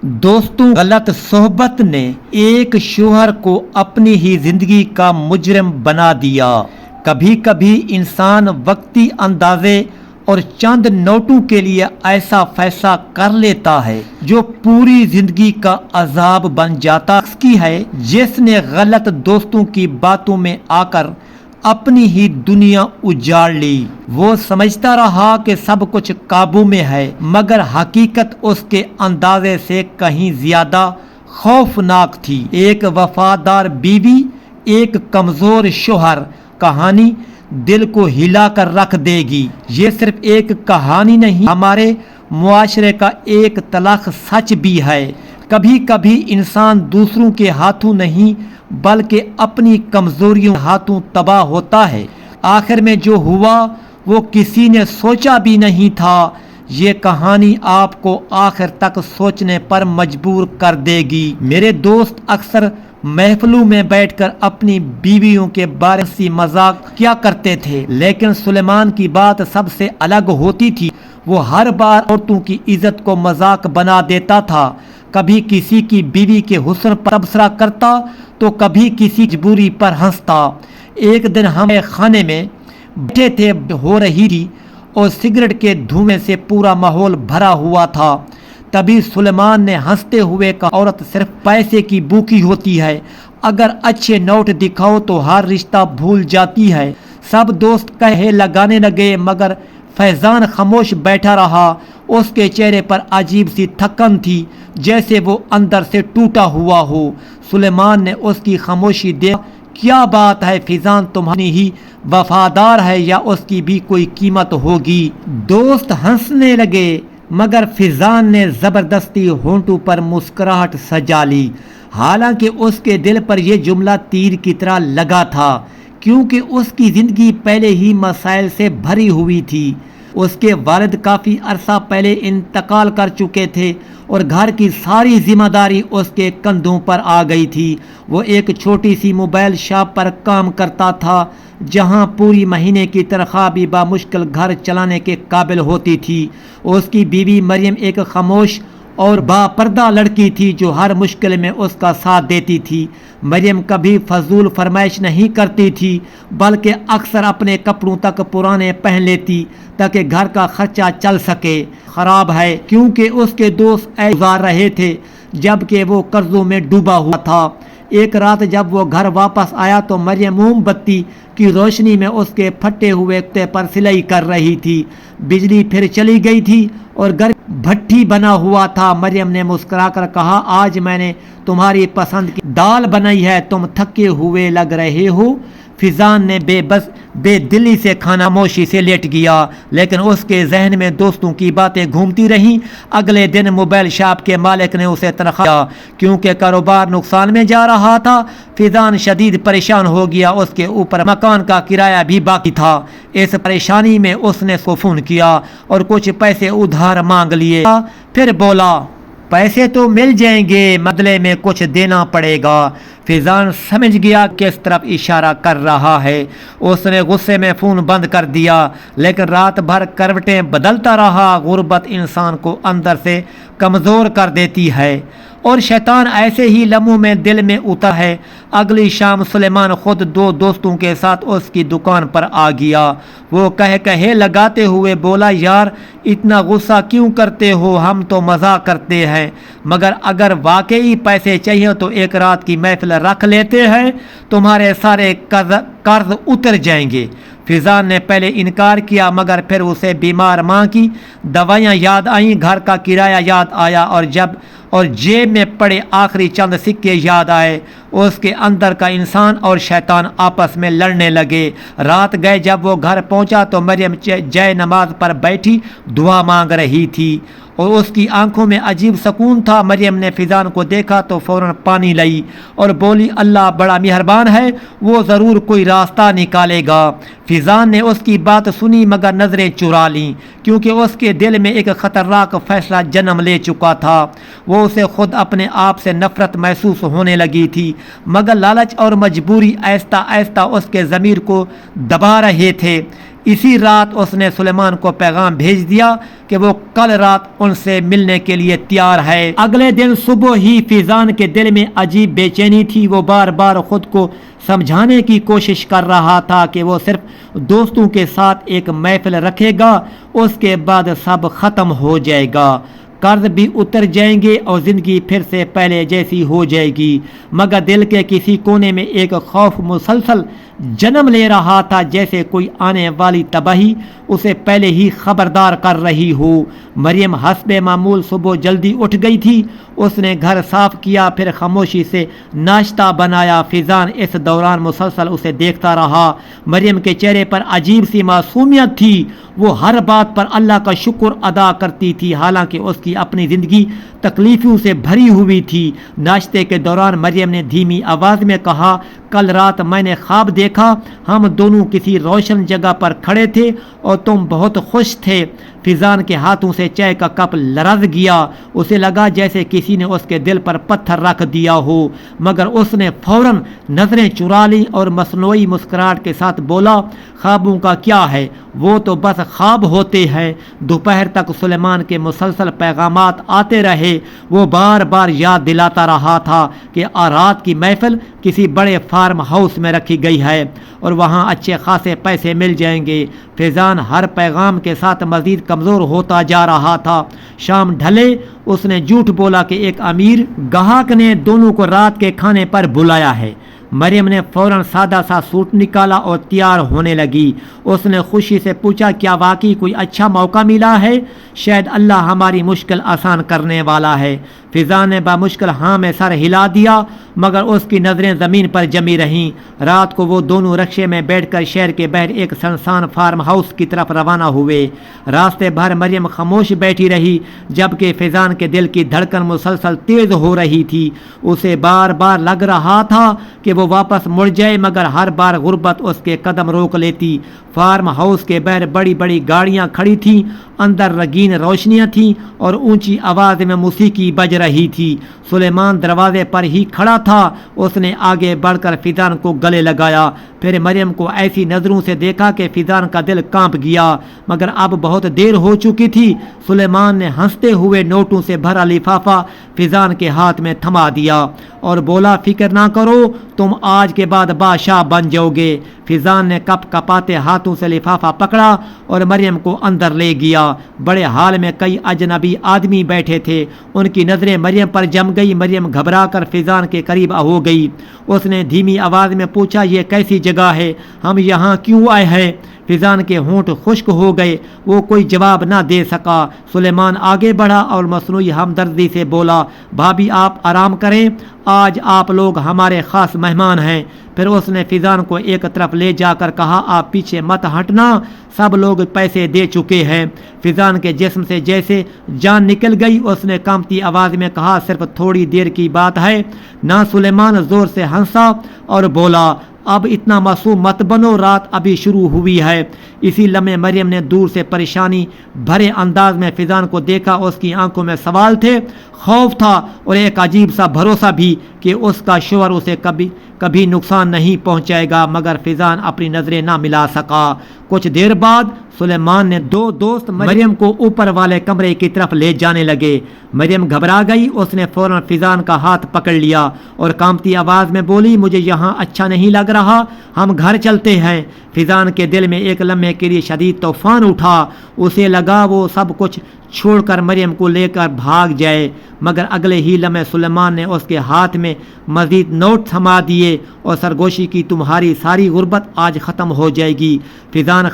دوستوں غلط صحبت نے ایک شوہر کو اپنی ہی زندگی کا مجرم بنا دیا۔ کبھی کبھی انسان وقتی اندازے اور چند نوٹوں کے لیے ایسا فیصلہ کر لیتا ہے جو پوری زندگی کا عذاب بن جاتا ہے۔ جس نے غلط دوستوں کی باتوں میں آ کر اپنی ہی دنیا اجاڑ لی۔ وہ سمجھتا رہا کہ سب کچھ قابو میں ہے، مگر حقیقت اس کے اندازے سے کہیں زیادہ خوفناک تھی۔ ایک وفادار بیوی، ایک کمزور شوہر، کہانی دل کو ہلا کر رکھ دے گی۔ یہ صرف ایک کہانی نہیں، ہمارے معاشرے کا ایک تلخ سچ بھی ہے۔ کبھی کبھی انسان دوسروں کے ہاتھوں نہیں بلکہ اپنی کمزوریوں کے ہاتھوں تباہ ہوتا ہے۔ آخر میں جو ہوا وہ کسی نے سوچا بھی نہیں تھا۔ یہ کہانی آپ کو آخر تک سوچنے پر مجبور کر دے گی۔ میرے دوست اکثر محفلوں میں بیٹھ کر اپنی بیویوں کے بارے میں مذاق کیا کرتے تھے، لیکن سلیمان کی بات سب سے الگ ہوتی تھی۔ وہ ہر بار عورتوں کی عزت کو مذاق بنا دیتا تھا، کبھی کسی کی بیوی کے حسن پر تبصرہ کرتا تو کبھی کسی مجبوری پر ہنستا۔ ایک دن ہم خانے میں بیٹھے تھے، ہو رہی تھی اور سگریٹ کے دھوئیں سے پورا ماحول بھرا ہوا تھا۔ تبھی سلیمان نے ہنستے ہوئے کہا، عورت صرف پیسے کی بھوکی ہوتی ہے، اگر اچھے نوٹ دکھاؤ تو ہر رشتہ بھول جاتی ہے۔ سب دوست کہے لگانے لگے، مگر فیضان خاموش بیٹھا رہا۔ اس کے چہرے پر عجیب سی تھکن تھی، جیسے وہ اندر سے ٹوٹا ہوا ہو۔ سلیمان نے اس کی خاموشی دیکھا۔ کیا بات ہے فیضان، تمہاری ہی وفادار ہے یا اس کی بھی کوئی قیمت ہوگی؟ دوست ہنسنے لگے، مگر فیضان نے زبردستی ہونٹوں پر مسکراہٹ سجا لی۔ حالانکہ اس کے دل پر یہ جملہ تیر کی طرح لگا تھا، کیونکہ اس کی زندگی پہلے ہی مسائل سے بھری ہوئی تھی۔ اس کے والد کافی عرصہ پہلے انتقال کر چکے تھے اور گھر کی ساری ذمہ داری اس کے کندھوں پر آ گئی تھی۔ وہ ایک چھوٹی سی موبائل شاپ پر کام کرتا تھا، جہاں پوری مہینے کی تنخواہ بھی بامشکل گھر چلانے کے قابل ہوتی تھی۔ اس کی بیوی مریم ایک خاموش اور با پردہ لڑکی تھی جو ہر مشکل میں اس کا ساتھ دیتی تھی۔ مریم کبھی فضول فرمائش نہیں کرتی تھی، بلکہ اکثر اپنے کپڑوں تک پرانے پہن لیتی تاکہ گھر کا خرچہ چل سکے۔ خراب ہے کیونکہ اس کے دوست گزار رہے تھے جبکہ وہ قرضوں میں ڈوبا ہوا تھا۔ ایک رات جب وہ گھر واپس آیا تو مریم موم بتی کی روشنی میں اس کے پھٹے ہوئے کتے پر سلائی کر رہی تھی۔ بجلی پھر چلی گئی تھی اور گھر بھٹی بنا ہوا تھا۔ مریم نے مسکرا کر کہا، آج میں نے تمہاری پسند کی دال بنائی ہے، تم تھکے ہوئے لگ رہے ہو۔ فیضان نے بے دلی سے خاموشی سے لیٹ گیا، لیکن اس کے ذہن میں دوستوں کی باتیں گھومتی رہیں۔ اگلے دن موبائل شاپ کے مالک نے اسے تنخواہ کیونکہ کاروبار نقصان میں جا رہا تھا۔ فیضان شدید پریشان ہو گیا، اس کے اوپر مکان کا کرایہ بھی باقی تھا۔ اس پریشانی میں اس نے فون کیا اور کچھ پیسے ادھار مانگ لیے۔ پھر بولا، پیسے تو مل جائیں گے، بدلے میں کچھ دینا پڑے گا۔ فیضان سمجھ گیا کس طرف اشارہ کر رہا ہے۔ اس نے غصے میں فون بند کر دیا، لیکن رات بھر کروٹیں بدلتا رہا۔ غربت انسان کو اندر سے کمزور کر دیتی ہے اور شیطان ایسے ہی لمحوں میں دل میں اتر ہے۔ اگلی شام سلیمان خود دو دوستوں کے ساتھ اس کی دکان پر آ گیا۔ وہ کہے لگاتے ہوئے بولا، یار اتنا غصہ کیوں کرتے ہو، ہم تو مزاق کرتے ہیں، مگر اگر واقعی پیسے چاہیے تو ایک رات کی محفل رکھ لیتے ہیں، تمہارے سارے قرض اتر جائیں گے۔ فیضان نے پہلے انکار کیا، مگر پھر اسے بیمار ماں کی دوائیاں یاد آئیں، گھر کا کرایہ یاد آیا اور جیب میں پڑے آخری چند سکے یاد آئے۔ اس کے اندر کا انسان اور شیطان آپس میں لڑنے لگے۔ رات گئے، جب وہ گھر پہنچا تو مریم جائے نماز پر بیٹھی دعا مانگ رہی تھی اور اس کی آنکھوں میں عجیب سکون تھا۔ مریم نے فیضان کو دیکھا تو فوراً پانی لائی اور بولی، اللہ بڑا مہربان ہے، وہ ضرور کوئی راستہ نکالے گا۔ فیضان نے اس کی بات سنی مگر نظریں چرا لیں، کیونکہ اس کے دل میں ایک خطرناک فیصلہ جنم لے چکا تھا۔ وہ اسے خود اپنے آپ سے نفرت محسوس ہونے لگی تھی، مگر لالچ اور مجبوری آہستہ آہستہ اس کے ضمیر کو دبا رہے تھے۔ اسی رات اس نے سلیمان کو پیغام بھیج دیا کہ وہ کل رات ان سے ملنے کے لیے تیار ہے۔ اگلے دن صبح ہی فیضان کے دل میں عجیب بے چینی تھی۔ وہ بار بار خود کو سمجھانے کی کوشش کر رہا تھا کہ وہ صرف دوستوں کے ساتھ ایک محفل رکھے گا، اس کے بعد سب ختم ہو جائے گا، قرض بھی اتر جائیں گے اور زندگی پھر سے پہلے جیسی ہو جائے گی۔ مگر دل کے کسی کونے میں ایک خوف مسلسل جنم لے رہا تھا، جیسے کوئی آنے والی تباہی اسے پہلے ہی خبردار کر رہی ہو۔ مریم حسب معمول صبح جلدی اٹھ گئی تھی۔ اس نے گھر صاف کیا، پھر خاموشی سے ناشتہ بنایا۔ فیضان اس دوران مسلسل اسے دیکھتا رہا۔ مریم کے چہرے پر عجیب سی معصومیت تھی۔ وہ ہر بات پر اللہ کا شکر ادا کرتی تھی، حالانکہ اس کی اپنی زندگی تکلیفوں سے بھری ہوئی تھی۔ ناشتے کے دوران مریم نے دھیمی آواز میں کہا، کل رات میں نے خواب دیکھا، ہم دونوں کسی روشن جگہ پر کھڑے تھے اور تم بہت خوش تھے۔ فیضان کے ہاتھوں سے چائے کا کپ لرز گیا۔ اسے لگا جیسے کسی نے اس کے دل پر پتھر رکھ دیا ہو، مگر اس نے فوراً نظریں چرا لیں اور مصنوعی مسکراہٹ کے ساتھ بولا، خوابوں کا کیا ہے، وہ تو بس خواب ہوتے ہیں۔ دوپہر تک سلیمان کے مسلسل پیغامات آتے رہے۔ وہ بار بار یاد دلاتا رہا تھا کہ رات کی محفل کسی بڑے فارم ہاؤس میں رکھی گئی ہے اور وہاں اچھے خاصے پیسے مل جائیں گے۔ فیضان ہر پیغام کے ساتھ مزید کمزور ہوتا جا رہا تھا۔ شام ڈھلے اس نے جھوٹ بولا کہ ایک امیر گاہک نے دونوں کو رات کے کھانے پر بلایا ہے۔ مریم نے فوراً سادہ سا سوٹ نکالا اور تیار ہونے لگی۔ اس نے خوشی سے پوچھا، کیا واقعی کوئی اچھا موقع ملا ہے؟ شاید اللہ ہماری مشکل آسان کرنے والا ہے۔ فیضان نے بامشکل ہاں میں سر ہلا دیا، مگر اس کی نظریں زمین پر جمی رہیں۔ رات کو وہ دونوں رکشے میں بیٹھ کر شہر کے باہر ایک سنسان فارم ہاؤس کی طرف روانہ ہوئے۔ راستے بھر مریم خاموش بیٹھی رہی، جبکہ فیضان کے دل کی دھڑکن مسلسل تیز ہو رہی تھی۔ اسے بار بار لگ رہا تھا کہ وہ واپس مڑ جائے، مگر ہر بار غربت اس کے قدم روک لیتی۔ فارم ہاؤس کے باہر بڑی بڑی گاڑیاں کھڑی تھیں، اندر رنگین روشنیاں تھیں اور اونچی آواز میں موسیقی بج رہی تھی۔ سلیمان دروازے پر ہی کھڑا تھا۔ اس نے آگے بڑھ کر فیضان کو گلے لگایا، پھر مریم کو ایسی نظروں سے دیکھا کہ فیضان کا دل کانپ گیا، مگر اب بہت دیر ہو چکی تھی۔ سلیمان نے ہنستے ہوئے نوٹوں سے بھرا لفافہ فیضان کے ہاتھ میں تھما دیا اور بولا، فکر نہ کرو، تم آج کے بعد بادشاہ بن جاؤ گے۔ فیضان نے کپ کپاتے ہاتھوں سے لفافہ پکڑا اور مریم کو اندر لے گیا۔ بڑے ہال میں کئی اجنبی آدمی بیٹھے تھے، ان کی نظریں مریم پر جم گئی۔ مریم گھبرا کر فیضان کے قریب ہو گئی۔ اس نے دھیمی آواز میں پوچھا، یہ کیسی جگہ ہے، ہم یہاں کیوں آئے ہیں؟ فیضان کے ہونٹ خشک ہو گئے، وہ کوئی جواب نہ دے سکا۔ سلیمان آگے بڑھا اور مصنوعی ہمدردی سے بولا، بھابی آپ آرام کریں، آج آپ لوگ ہمارے خاص مہمان ہیں۔ پھر اس نے فیضان کو ایک طرف لے جا کر کہا، آپ پیچھے مت ہٹنا، سب لوگ پیسے دے چکے ہیں۔ فیضان کے جسم سے جیسے جان نکل گئی۔ اس نے کانپتی آواز میں کہا، صرف تھوڑی دیر کی بات ہے نا۔ سلیمان زور سے ہنسا اور بولا، اب اتنا معصوم مت بنو، رات ابھی شروع ہوئی ہے۔ اسی لمحے مریم نے دور سے پریشانی بھرے انداز میں فیضان کو دیکھا۔ اس کی آنکھوں میں سوال تھے، خوف تھا اور ایک عجیب سا بھروسہ بھی کہ اس کا شوہر اسے کبھی نقصان نہیں پہنچائے گا، مگر فیضان اپنی نظریں نہ ملا سکا۔ کچھ دیر بعد سلیمان نے دو دوست مریم کو اوپر والے کمرے کی طرف لے جانے لگے۔ مریم گھبرا گئی۔ اس نے فوراً فیضان کا ہاتھ پکڑ لیا اور کانپتی آواز میں بولی، مجھے یہاں اچھا نہیں لگ رہا، ہم گھر چلتے ہیں۔ فیضان کے دل میں ایک لمحے کے لیے شدید طوفان اٹھا۔ اسے لگا وہ سب کچھ چھوڑ کر مریم کو لے کر بھاگ جائے، مگر اگلے ہی لمحے سلیمان نے اس کے ہاتھ میں مزید نوٹ تھما دیے اور سرگوشی کی، تمہاری ساری غربت آج ختم ہو جائے گی۔ فیضان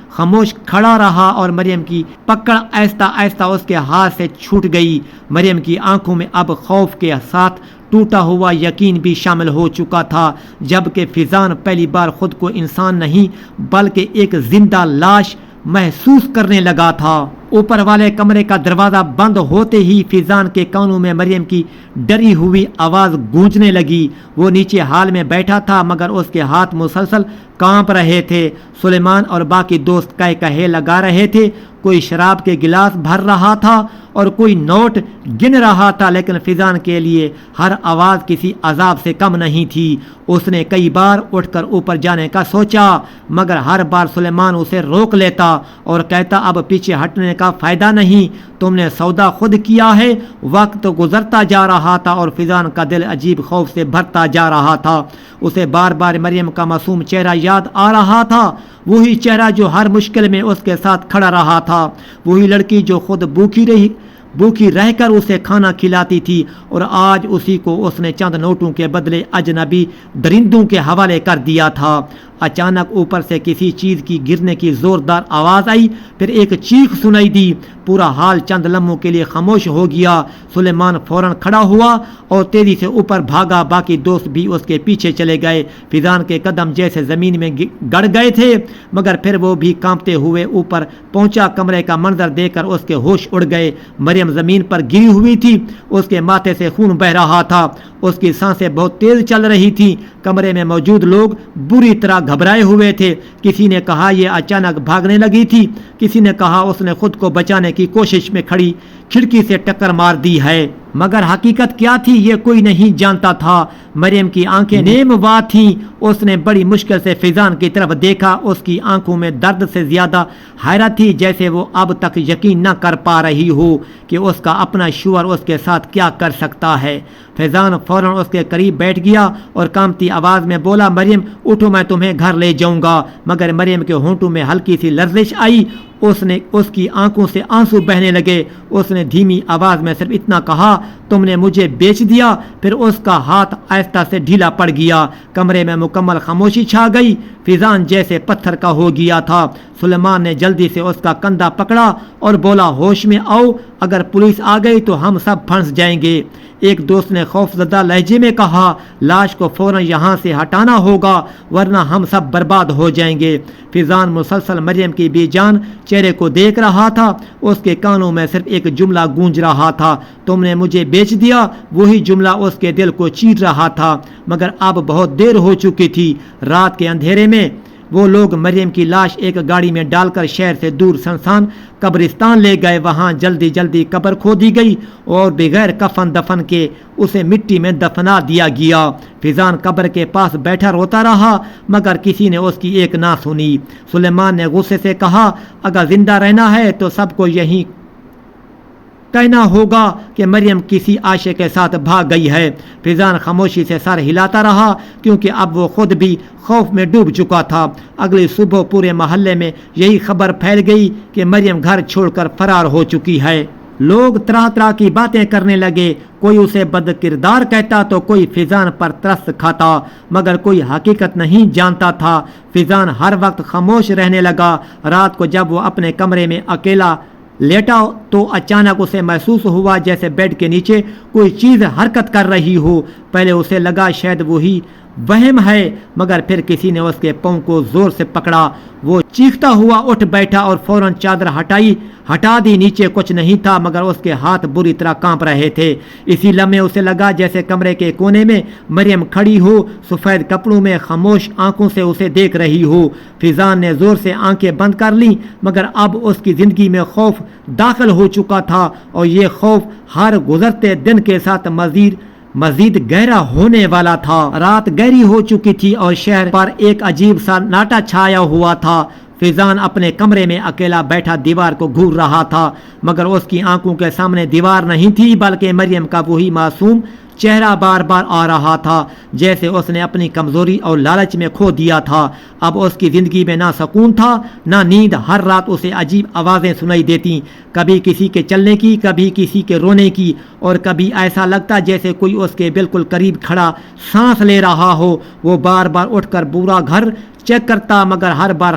خاموش کھڑا رہا اور مریم کی پکڑ آہستہ آہستہ اس کے ہاتھ سے چھوٹ گئی۔ مریم کی آنکھوں میں اب خوف کے ساتھ ٹوٹا ہوا یقین بھی شامل ہو چکا تھا، جبکہ فیضان پہلی بار خود کو انسان نہیں بلکہ ایک زندہ لاش محسوس کرنے لگا تھا۔ اوپر والے کمرے کا دروازہ بند ہوتے ہی فیضان کے کانوں میں مریم کی ڈری ہوئی آواز گونجنے لگی۔ وہ نیچے ہال میں بیٹھا تھا مگر اس کے ہاتھ مسلسل کانپ رہے تھے۔ سلیمان اور باقی دوست کہے کہے لگا رہے تھے، کوئی شراب کے گلاس بھر رہا تھا اور کوئی نوٹ گن رہا تھا، لیکن فیضان کے لیے ہر آواز کسی عذاب سے کم نہیں تھی۔ اس نے کئی بار اٹھ کر اوپر جانے کا سوچا مگر ہر بار سلیمان اسے روک لیتا اور کہتا اب پیچھے ہٹنے کا فائدہ نہیں، تم نے سودا خود کیا ہے۔ وقت گزرتا جا رہا تھا اور فیضان کا دل عجیب خوف سے بھرتا جا رہا تھا۔ اسے بار بار مریم کا معصوم چہرہ یاد آ رہا تھا، وہی چہرہ جو ہر مشکل میں اس کے ساتھ کھڑا رہا تھا، وہی لڑکی جو خود بھوکی رہ کر اسے کھانا کھلاتی تھی، اور آج اسی کو اس نے چند نوٹوں کے بدلے اجنبی درندوں کے حوالے کر دیا تھا۔ اچانک اوپر سے کسی چیز کی گرنے کی زوردار آواز آئی، پھر ایک چیخ سنائی دی۔ پورا حال چند لمحوں کے لیے خاموش ہو گیا۔ سلیمان فوراً کھڑا ہوا اور تیزی سے اوپر بھاگا، باقی دوست بھی اس کے پیچھے چلے گئے۔ فیضان کے قدم جیسے زمین میں گڑ گئے تھے مگر پھر وہ بھی کانپتے ہوئے اوپر پہنچا۔ کمرے کا منظر دیکھ کر اس کے ہوش اڑ گئے۔ مریم زمین پر گری ہوئی تھی، اس کے ماتھے سے خون بہ رہا تھا، اس کی سانسیں بہت تیز چل رہی تھیں۔ کمرے میں موجود لوگ بری طرح گھبرائے ہوئے تھے۔ کسی نے کہا یہ اچانک بھاگنے لگی تھی، کسی نے کہا اس نے خود کو بچانے کی کوشش میں کھڑی کھڑکی سے ٹکر مار دی ہے، مگر حقیقت کیا تھی یہ کوئی نہیں جانتا تھا۔ مریم کی آنکھیں نیم وا تھیں۔ اس نے بڑی مشکل سے فیضان کی طرف دیکھا، اس کی آنکھوں میں درد سے زیادہ حیرت تھی، جیسے وہ اب تک یقین نہ کر پا رہی ہو کہ اس کا اپنا شوہر اس کے ساتھ کیا کر سکتا ہے۔ فیضان فوراً اس کے قریب بیٹھ گیا اور کانپتی آواز میں بولا مریم اٹھو، میں تمہیں گھر لے جاؤں گا۔ مگر مریم کے ہونٹوں میں ہلکی سی لرزش آئی، اس کی آنکھوں سے آنسو بہنے لگے۔ اس نے دھیمی آواز میں صرف اتنا کہا تم نے مجھے بیچ دیا۔ پھر اس کا ہاتھ آہستہ سے ڈھیلا پڑ گیا۔ کمرے میں مکمل خاموشی چھا گئی۔ فیضان جیسے پتھر کا ہو گیا تھا۔ سلیمان نے جلدی سے اس کا کندھا پکڑا اور بولا ہوش میں آؤ، اگر پولیس آ گئی تو ہم سب پھنس جائیں گے۔ ایک دوست نے خوف زدہ لہجے میں کہا لاش کو فوراً یہاں سے ہٹانا ہوگا ورنہ ہم سب برباد ہو جائیں گے۔ فیضان مسلسل مریم کی بے جان چہرے کو دیکھ رہا تھا۔ اس کے کانوں میں صرف ایک جملہ گونج رہا تھا، تم نے مجھے بیچ دیا۔ وہی جملہ اس کے دل کو چیر رہا تھا، مگر اب بہت دیر ہو چکی تھی۔ رات کے اندھیرے میں وہ لوگ مریم کی لاش ایک گاڑی میں ڈال کر شہر سے دور سنسان قبرستان لے گئے۔ وہاں جلدی جلدی قبر کھودی گئی اور بغیر کفن دفن کے اسے مٹی میں دفنا دیا گیا۔ فیضان قبر کے پاس بیٹھا روتا رہا مگر کسی نے اس کی ایک نہ سنی۔ سلیمان نے غصے سے کہا اگر زندہ رہنا ہے تو سب کو یہی کہنا ہوگا کہ مریم کسی عاشق کے ساتھ بھاگ گئی ہے۔ فیضان خاموشی سے سر ہلاتا رہا کیونکہ اب وہ خود بھی خوف میں ڈوب چکا تھا۔ اگلی صبح پورے محلے میں یہی خبر پھیل گئی کہ مریم گھر چھوڑ کر فرار ہو چکی ہے۔ لوگ طرح طرح کی باتیں کرنے لگے، کوئی اسے بد کردار کہتا تو کوئی فیضان پر ترس کھاتا، مگر کوئی حقیقت نہیں جانتا تھا۔ فیضان ہر وقت خاموش رہنے لگا۔ رات کو جب وہ اپنے کمرے میں اکیلا لیٹا تو اچانک اسے محسوس ہوا جیسے بیڈ کے نیچے کوئی چیز حرکت کر رہی ہو۔ پہلے اسے لگا شاید وہی وہم ہے، مگر پھر کسی نے اس کے پاؤں کو زور سے پکڑا۔ وہ چیختا ہوا اٹھ بیٹھا اور فوراً چادر ہٹا دی۔ نیچے کچھ نہیں تھا مگر اس کے ہاتھ بری طرح کانپ رہے تھے۔ اسی لمحے اسے لگا جیسے کمرے کے کونے میں مریم کھڑی ہو، سفید کپڑوں میں، خاموش آنکھوں سے اسے دیکھ رہی ہو۔ فیضان نے زور سے آنکھیں بند کر لیں مگر اب اس کی زندگی میں خوف داخل ہو چکا تھا اور یہ خوف ہر گزرتے دن کے ساتھ مزید گہرا ہونے والا تھا۔ رات گہری ہو چکی تھی اور شہر پر ایک عجیب سا ناٹا چھایا ہوا تھا۔ فیضان اپنے کمرے میں اکیلا بیٹھا دیوار کو گھور رہا تھا مگر اس کی آنکھوں کے سامنے دیوار نہیں تھی بلکہ مریم کا وہی معصوم چہرہ بار بار آ رہا تھا جیسے اس نے اپنی کمزوری اور لالچ میں کھو دیا تھا۔ اب اس کی زندگی میں نہ سکون تھا نہ نیند۔ ہر رات اسے عجیب آوازیں سنائی دیتی، کبھی کسی کے چلنے کی، کبھی کسی کے رونے کی، اور کبھی ایسا لگتا جیسے کوئی اس کے بالکل قریب کھڑا سانس لے رہا ہو۔ وہ بار بار اٹھ کر پورا گھر چیک کرتا مگر ہر بار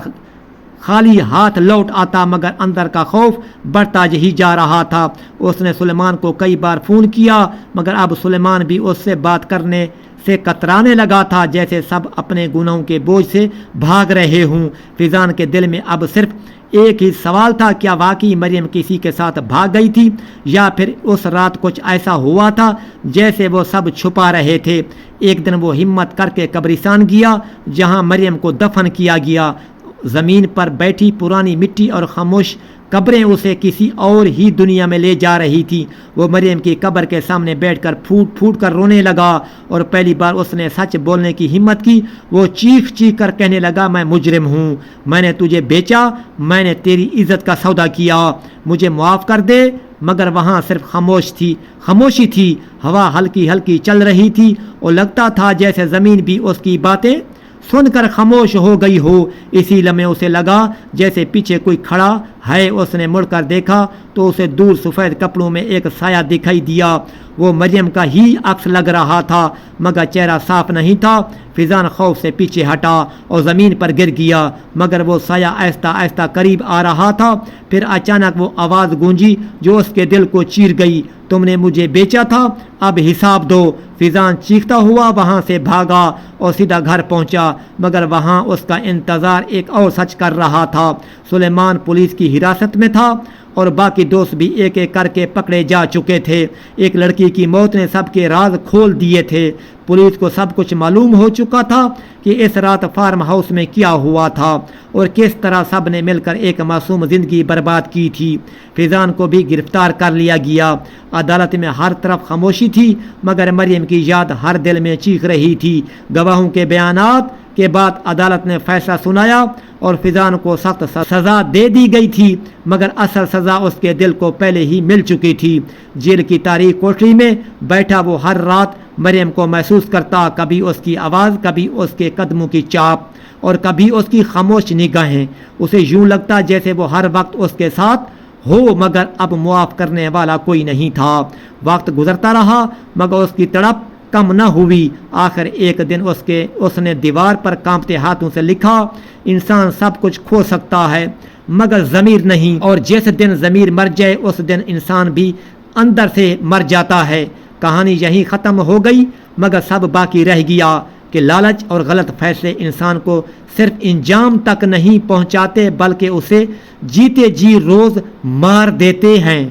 خالی ہاتھ لوٹ آتا، مگر اندر کا خوف بڑھتا ہی جا رہا تھا۔ اس نے سلیمان کو کئی بار فون کیا، مگر اب سلیمان بھی اس سے بات کرنے سے کترانے لگا تھا، جیسے سب اپنے گناہوں کے بوجھ سے بھاگ رہے ہوں۔ فیضان کے دل میں اب صرف ایک ہی سوال تھا، کیا واقعی مریم کسی کے ساتھ بھاگ گئی تھی، یا پھر اس رات کچھ ایسا ہوا تھا جیسے وہ سب چھپا رہے تھے۔ ایک دن وہ ہمت کر کے قبرستان گیا جہاں مریم کو دفن کیا گیا۔ زمین پر بیٹھی پرانی مٹی اور خاموش قبریں اسے کسی اور ہی دنیا میں لے جا رہی تھی۔ وہ مریم کی قبر کے سامنے بیٹھ کر پھوٹ پھوٹ کر رونے لگا، اور پہلی بار اس نے سچ بولنے کی ہمت کی۔ وہ چیخ چیخ کر کہنے لگا، میں مجرم ہوں، میں نے تجھے بیچا، میں نے تیری عزت کا سودا کیا، مجھے معاف کر دے۔ مگر وہاں صرف خاموشی تھی۔ ہوا ہلکی ہلکی چل رہی تھی، اور لگتا تھا جیسے زمین بھی اس کی باتیں سن کر خاموش ہو گئی ہو۔ اسی لمحے اسے لگا جیسے پیچھے کوئی کھڑا ہے۔ اس نے مڑ کر دیکھا تو اسے دور سفید کپڑوں میں ایک سایہ دکھائی دیا۔ وہ مریم کا ہی عکس لگ رہا تھا، مگر چہرہ صاف نہیں تھا۔ فیضان خوف سے پیچھے ہٹا اور زمین پر گر گیا، مگر وہ سایہ آہستہ آہستہ قریب آ رہا تھا۔ پھر اچانک وہ آواز گونجی جو اس کے دل کو چیر گئی، تم نے مجھے بیچا تھا، اب حساب دو۔ فیضان چیختا ہوا وہاں سے بھاگا اور سیدھا گھر پہنچا، مگر وہاں اس کا انتظار ایک اور سچ کر رہا تھا۔ سلیمان پولیس کی حراست میں تھا، اور باقی دوست بھی ایک ایک کر کے پکڑے جا چکے تھے۔ ایک لڑکی کی موت نے سب کے راز کھول دیے تھے۔ پولیس کو سب کچھ معلوم ہو چکا تھا کہ اس رات فارم ہاؤس میں کیا ہوا تھا، اور کس طرح سب نے مل کر ایک معصوم زندگی برباد کی تھی۔ فیضان کو بھی گرفتار کر لیا گیا۔ عدالت میں ہر طرف خاموشی تھی، مگر مریم کی یاد ہر دل میں چیخ رہی تھی۔ گواہوں کے بیانات کے بعد عدالت نے فیصلہ سنایا، اور فیضان کو سخت سزا دے دی گئی تھی، مگر اصل سزا اس کے دل کو پہلے ہی مل چکی تھی۔ جیل کی تاریک کوٹری میں بیٹھا وہ ہر رات مریم کو محسوس کرتا، کبھی اس کی آواز، کبھی اس کے قدموں کی چاپ، اور کبھی اس کی خاموش نگاہیں۔ اسے یوں لگتا جیسے وہ ہر وقت اس کے ساتھ ہو، مگر اب معاف کرنے والا کوئی نہیں تھا۔ وقت گزرتا رہا، مگر اس کی تڑپ کم نہ ہوئی۔ آخر ایک دن اس نے دیوار پر کانپتے ہاتھوں سے لکھا، انسان سب کچھ کھو سکتا ہے مگر ضمیر نہیں، اور جس دن ضمیر مر جائے اس دن انسان بھی اندر سے مر جاتا ہے۔ کہانی یہیں ختم ہو گئی، مگر سب باقی رہ گیا کہ لالچ اور غلط فیصلے انسان کو صرف انجام تک نہیں پہنچاتے، بلکہ اسے جیتے جی روز مار دیتے ہیں۔